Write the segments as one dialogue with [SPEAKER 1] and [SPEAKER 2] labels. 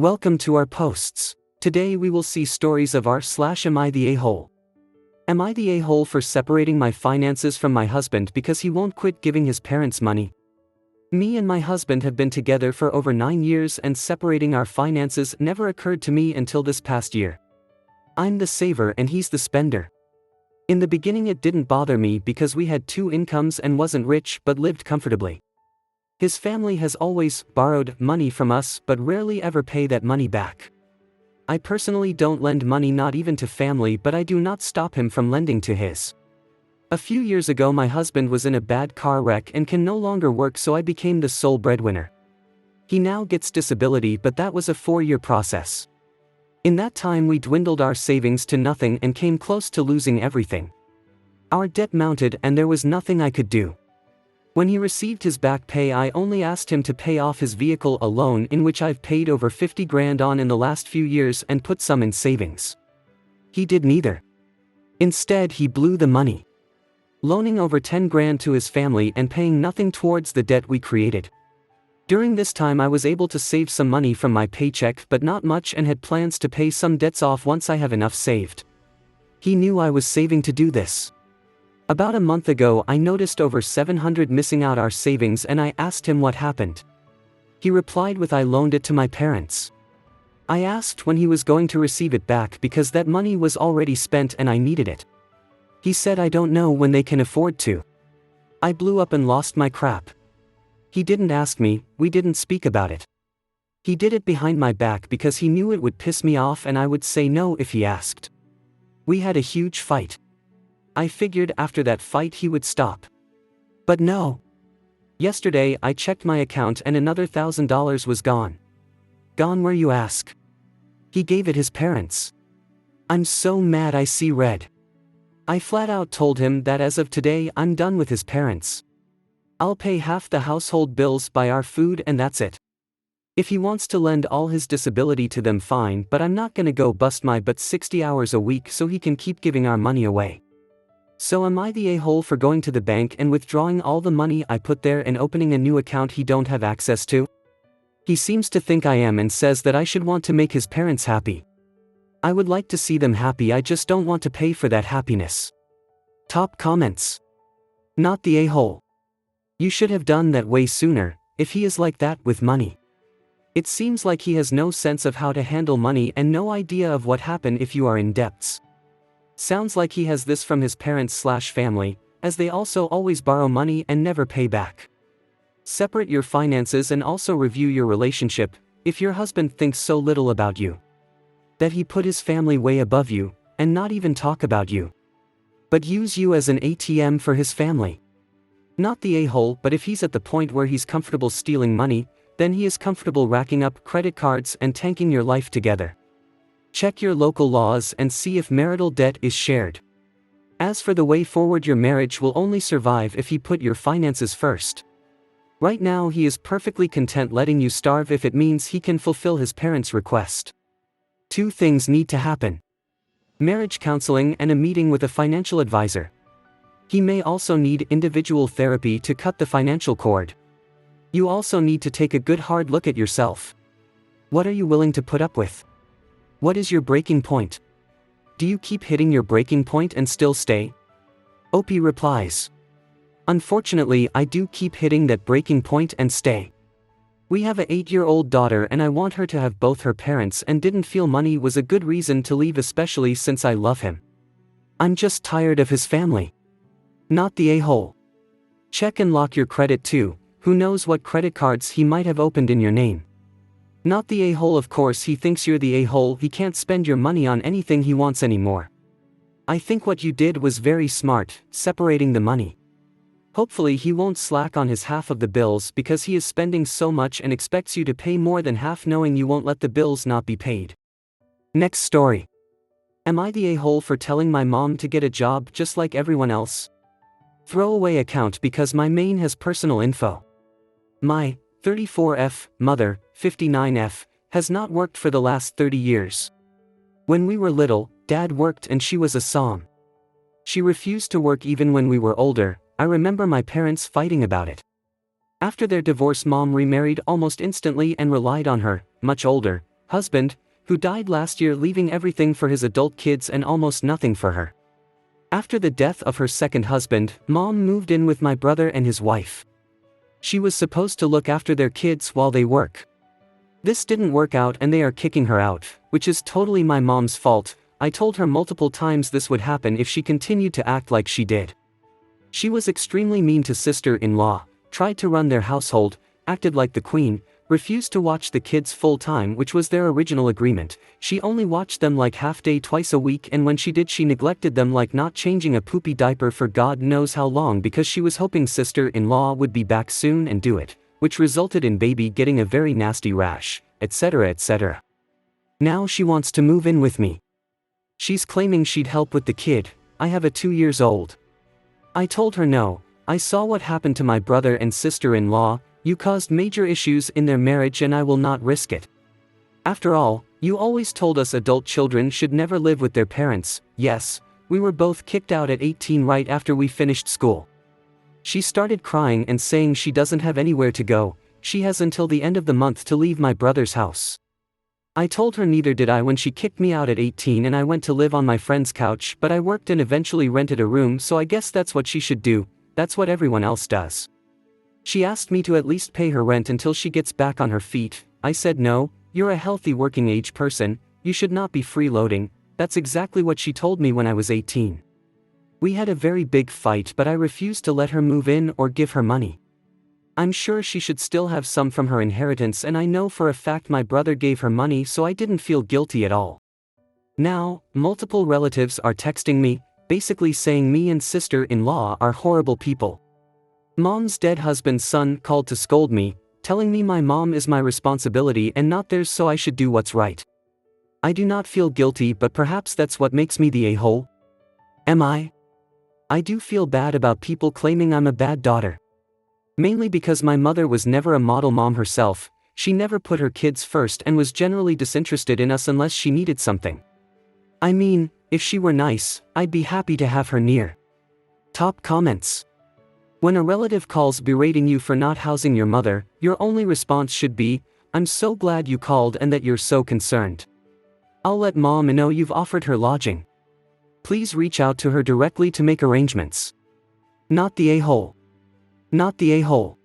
[SPEAKER 1] Welcome to our posts. Today we will see stories of am I the a-hole? Am I the a-hole for separating my finances from my husband because he won't quit giving his parents money? Me and my husband have been together for over 9 years and separating our finances never occurred to me until this past year. I'm the saver and he's the spender. In the beginning it didn't bother me because we had 2 incomes and wasn't rich but lived comfortably. His family has always borrowed money from us but rarely ever pay that money back. I personally don't lend money, not even to family, but I do not stop him from lending to his. A few years ago my husband was in a bad car wreck and can no longer work, so I became the sole breadwinner. He now gets disability, but that was a 4-year process. In that time we dwindled our savings to nothing and came close to losing everything. Our debt mounted and there was nothing I could do. When he received his back pay I only asked him to pay off his vehicle, a loan in which I've paid over 50 grand on in the last few years, and put some in savings. He did neither. Instead he blew the money, loaning over 10 grand to his family and paying nothing towards the debt we created. During this time I was able to save some money from my paycheck, but not much, and had plans to pay some debts off once I have enough saved. He knew I was saving to do this. About a month ago I noticed over 700 missing out our savings and I asked him what happened. He replied with, I loaned it to my parents. I asked when he was going to receive it back because that money was already spent and I needed it. He said, I don't know when they can afford to. I blew up and lost my crap. He didn't ask me, we didn't speak about it. He did it behind my back because he knew it would piss me off and I would say no if he asked. We had a huge fight. I figured after that fight he would stop. But no. Yesterday I checked my account and another $1,000 was gone. Gone where, you ask? He gave it his parents. I'm so mad I see red. I flat out told him that as of today I'm done with his parents. I'll pay half the household bills, buy our food, and that's it. If he wants to lend all his disability to them, fine, but I'm not gonna go bust my butt 60 hours a week so he can keep giving our money away. So am I the a-hole for going to the bank and withdrawing all the money I put there and opening a new account he don't have access to? He seems to think I am and says that I should want to make his parents happy. I would like to see them happy, I just don't want to pay for that happiness. Top comments. Not the a-hole. You should have done that way sooner, if he is like that with money. It seems like he has no sense of how to handle money and no idea of what happen if you are in debts. Sounds like he has this from his parents/family, as they also always borrow money and never pay back. Separate your finances and also review your relationship. If your husband thinks so little about you, that he put his family way above you, and not even talk about you, but use you as an ATM for his family. Not the a-hole, but if he's at the point where he's comfortable stealing money, then he is comfortable racking up credit cards and tanking your life together. Check your local laws and see if marital debt is shared. As for the way forward, your marriage will only survive if he put your finances first. Right now he is perfectly content letting you starve if it means he can fulfill his parents' request. 2 things need to happen: marriage counseling and a meeting with a financial advisor. He may also need individual therapy to cut the financial cord. You also need to take a good hard look at yourself. What are you willing to put up with? What is your breaking point? Do you keep hitting your breaking point and still stay? Opie replies, unfortunately I do keep hitting that breaking point and stay. We have a 8-year-old daughter and I want her to have both her parents and didn't feel money was a good reason to leave, especially since I love him. I'm just tired of his family. Not the a-hole. Check and lock your credit too. Who knows what credit cards he might have opened in your name. Not the a-hole, of course he thinks you're the a-hole, he can't spend your money on anything he wants anymore. I think what you did was very smart, separating the money. Hopefully he won't slack on his half of the bills because he is spending so much and expects you to pay more than half, knowing you won't let the bills not be paid. Next story. Am I the a-hole for telling my mom to get a job just like everyone else? Throwaway account because my main has personal info. My 34F mother, 59F, has not worked for the last 30 years. When we were little, Dad worked and she was a som. She refused to work even when we were older. I remember my parents fighting about it. After their divorce, Mom remarried almost instantly and relied on her, much older, husband, who died last year leaving everything for his adult kids and almost nothing for her. After the death of her second husband, Mom moved in with my brother and his wife. She was supposed to look after their kids while they work. This didn't work out and they are kicking her out, which is totally my mom's fault. I told her multiple times this would happen if she continued to act like she did. She was extremely mean to sister-in-law, tried to run their household, acted like the queen, refused to watch the kids full-time, which was their original agreement. She only watched them like half-day twice a week, and when she did she neglected them like not changing a poopy diaper for God knows how long because she was hoping sister-in-law would be back soon and do it, which resulted in baby getting a very nasty rash, etc. etc. Now she wants to move in with me. She's claiming she'd help with the kid. I have a 2 years old. I told her no, I saw what happened to my brother and sister-in-law. You caused major issues in their marriage and I will not risk it. After all, you always told us adult children should never live with their parents. Yes, we were both kicked out at 18 right after we finished school. She started crying and saying she doesn't have anywhere to go. She has until the end of the month to leave my brother's house. I told her neither did I when she kicked me out at 18 and I went to live on my friend's couch, but I worked and eventually rented a room, so I guess that's what she should do. That's what everyone else does. She asked me to at least pay her rent until she gets back on her feet. I said no, you're a healthy working age person, you should not be freeloading. That's exactly what she told me when I was 18. We had a very big fight, but I refused to let her move in or give her money. I'm sure she should still have some from her inheritance, and I know for a fact my brother gave her money, so I didn't feel guilty at all. Now, multiple relatives are texting me, basically saying me and sister-in-law are horrible people. Mom's dead husband's son called to scold me, telling me my mom is my responsibility and not theirs, so I should do what's right. I do not feel guilty, but perhaps that's what makes me the a-hole? Am I? I do feel bad about people claiming I'm a bad daughter. Mainly because my mother was never a model mom herself. She never put her kids first and was generally disinterested in us unless she needed something. I mean, if she were nice, I'd be happy to have her near. Top comments. When a relative calls berating you for not housing your mother, your only response should be, I'm so glad you called and that you're so concerned. I'll let mom know you've offered her lodging. Please reach out to her directly to make arrangements. Not the a-hole. Not the a-hole.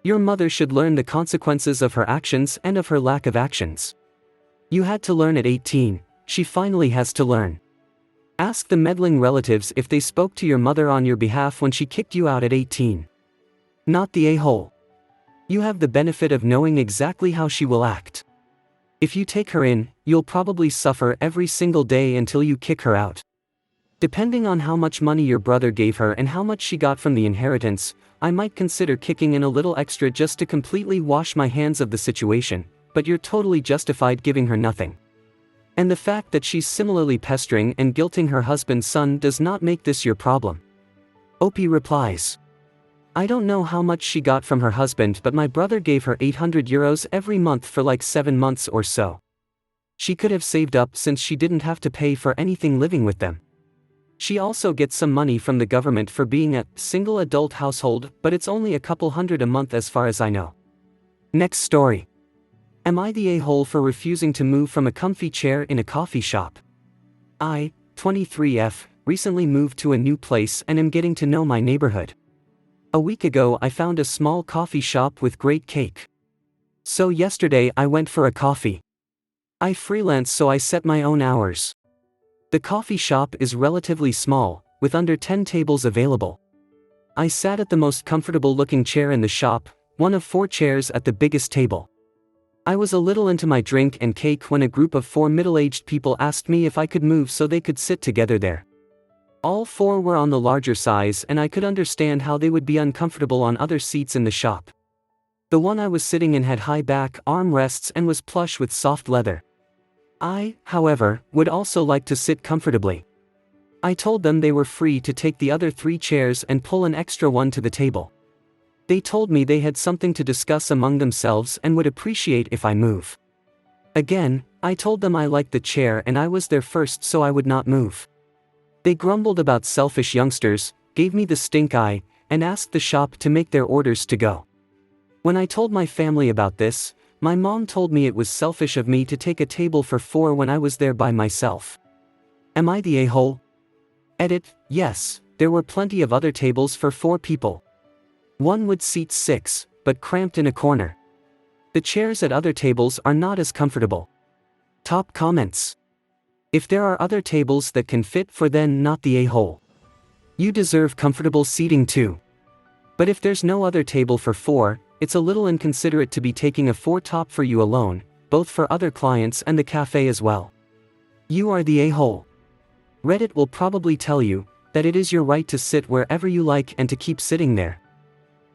[SPEAKER 1] Your mother should learn the consequences of her actions and of her lack of actions. You had to learn at 18, she finally has to learn. Ask the meddling relatives if they spoke to your mother on your behalf when she kicked you out at 18. Not the a-hole. You have the benefit of knowing exactly how she will act. If you take her in, you'll probably suffer every single day until you kick her out. Depending on how much money your brother gave her and how much she got from the inheritance, I might consider kicking in a little extra just to completely wash my hands of the situation, but you're totally justified giving her nothing. And the fact that she's similarly pestering and guilting her husband's son does not make this your problem. OP replies. I don't know how much she got from her husband, but my brother gave her 800 euros every month for like 7 months or so. She could have saved up since she didn't have to pay for anything living with them. She also gets some money from the government for being a single adult household, but it's only a couple hundred a month as far as I know. Next story. Am I the a-hole for refusing to move from a comfy chair in a coffee shop? I, 23F, recently moved to a new place and am getting to know my neighborhood. A week ago I found a small coffee shop with great cake. So yesterday I went for a coffee. I freelance, so I set my own hours. The coffee shop is relatively small, with under 10 tables available. I sat at the most comfortable looking chair in the shop, one of 4 chairs at the biggest table. I was a little into my drink and cake when a group of 4 middle-aged people asked me if I could move so they could sit together there. All 4 were on the larger size, and I could understand how they would be uncomfortable on other seats in the shop. The one I was sitting in had high back armrests and was plush with soft leather. I, however, would also like to sit comfortably. I told them they were free to take the other 3 chairs and pull an extra one to the table. They told me they had something to discuss among themselves and would appreciate if I move. Again, I told them I liked the chair and I was there first, so I would not move. They grumbled about selfish youngsters, gave me the stink eye, and asked the shop to make their orders to go. When I told my family about this, My mom told me it was selfish of me to take a table for 4 when I was there by myself. Am I the a-hole? Edit, yes, there were plenty of other tables for 4 people. One would seat 6, but cramped in a corner. The chairs at other tables are not as comfortable. Top comments. If there are other tables that can fit for, then not the a-hole. You deserve comfortable seating too. But if there's no other table for 4, it's a little inconsiderate to be taking a 4 top for you alone, both for other clients and the cafe as well. You are the a-hole. Reddit will probably tell you that it is your right to sit wherever you like and to keep sitting there.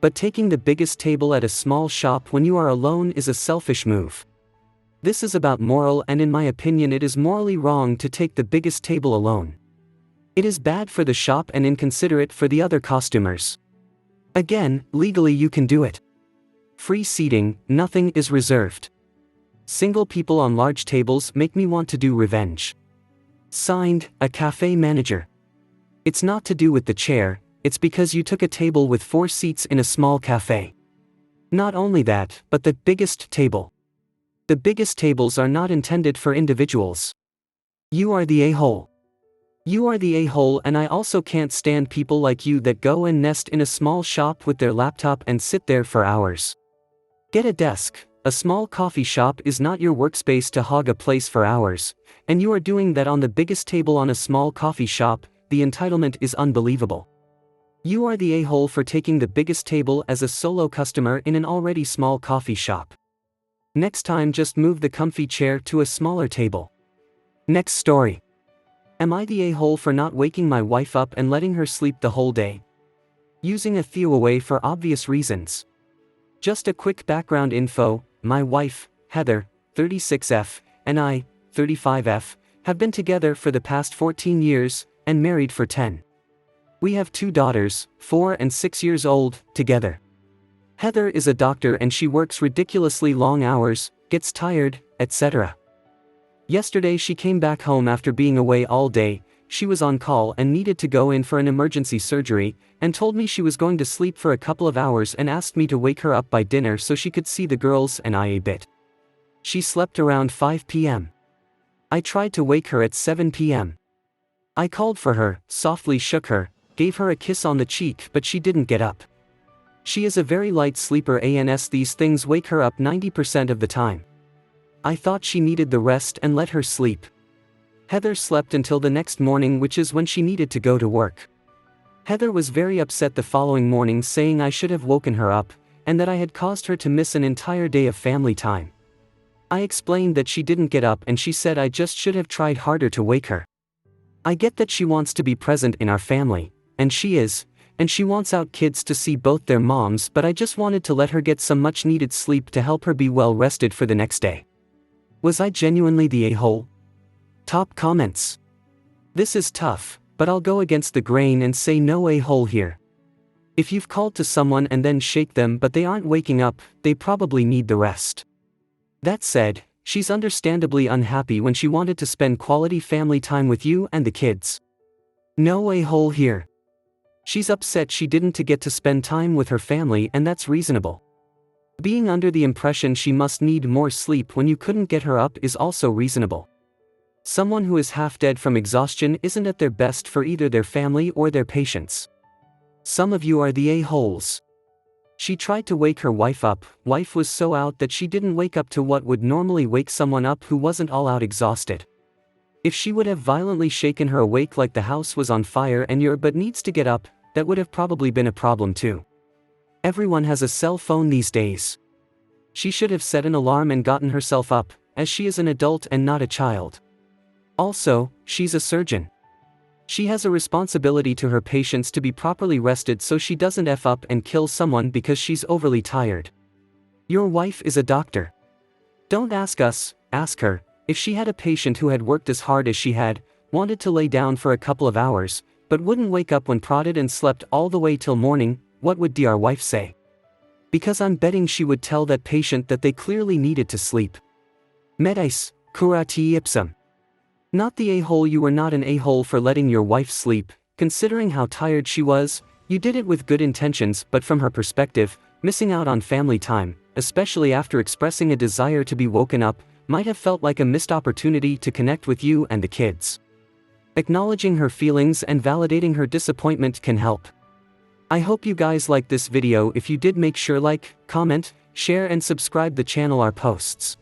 [SPEAKER 1] But taking the biggest table at a small shop when you are alone is a selfish move. This is about moral, and in my opinion it is morally wrong to take the biggest table alone. It is bad for the shop and inconsiderate for the other costumers. Again, legally you can do it. Free seating, nothing is reserved. Single people on large tables make me want to do revenge. Signed, a cafe manager. It's not to do with the chair, it's because you took a table with 4 seats in a small cafe. Not only that, but the biggest table. The biggest tables are not intended for individuals. You are the a-hole. You are the a-hole, and I also can't stand people like you that go and nest in a small shop with their laptop and sit there for hours. Get a desk. A small coffee shop is not your workspace to hog a place for hours, and you are doing that on the biggest table on a small coffee shop. The entitlement is unbelievable. You are the a-hole for taking the biggest table as a solo customer in an already small coffee shop. Next time just move the comfy chair to a smaller table. Next story. Am I the a-hole for not waking my wife up and letting her sleep the whole day? Using a throwaway for obvious reasons. Just a quick background info, my wife, Heather, 36F, and I, 35F, have been together for the past 14 years, and married for 10. We have 2 daughters, 4 and 6 years old, together. Heather is a doctor and she works ridiculously long hours, gets tired, etc. Yesterday she came back home after being away all day. She was on call and needed to go in for an emergency surgery, and told me she was going to sleep for a couple of hours and asked me to wake her up by dinner so she could see the girls and I a bit. She slept around 5 p.m. I tried to wake her at 7 p.m. I called for her, softly shook her, gave her a kiss on the cheek, but she didn't get up. She is a very light sleeper, and these things wake her up 90% of the time. I thought she needed the rest and let her sleep. Heather slept until the next morning, which is when she needed to go to work. Heather was very upset the following morning, saying I should have woken her up, and that I had caused her to miss an entire day of family time. I explained that she didn't get up and she said I just should have tried harder to wake her. I get that she wants to be present in our family, and she is, and she wants our kids to see both their moms, but I just wanted to let her get some much needed sleep to help her be well rested for the next day. Was I genuinely the a-hole? Top comments. This is tough, but I'll go against the grain and say no a-hole here. If you've called to someone and then shake them but they aren't waking up, they probably need the rest. That said, she's understandably unhappy when she wanted to spend quality family time with you and the kids. No a-hole here. She's upset she didn't get to spend time with her family, and that's reasonable. Being under the impression she must need more sleep when you couldn't get her up is also reasonable. Someone who is half dead from exhaustion isn't at their best for either their family or their patients. Some of you are the a-holes. She tried to wake her wife up. Wife was so out that she didn't wake up to what would normally wake someone up who wasn't all out exhausted. If she would have violently shaken her awake like the house was on fire and you're but needs to get up, that would have probably been a problem too. Everyone has a cell phone these days. She should have set an alarm and gotten herself up, as she is an adult and not a child. Also, she's a surgeon. She has a responsibility to her patients to be properly rested so she doesn't F up and kill someone because she's overly tired. Your wife is a doctor. Don't ask us, ask her. If she had a patient who had worked as hard as she had, wanted to lay down for a couple of hours, but wouldn't wake up when prodded and slept all the way till morning, what would our wife say? Because I'm betting she would tell that patient that they clearly needed to sleep. Medis, curati ipsum. Not the a-hole. You were not an a-hole for letting your wife sleep. Considering how tired she was, you did it with good intentions, but from her perspective, missing out on family time, especially after expressing a desire to be woken up, might have felt like a missed opportunity to connect with you and the kids. Acknowledging her feelings and validating her disappointment can help. I hope you guys liked this video. If you did, make sure like, comment, share and subscribe the channel our posts.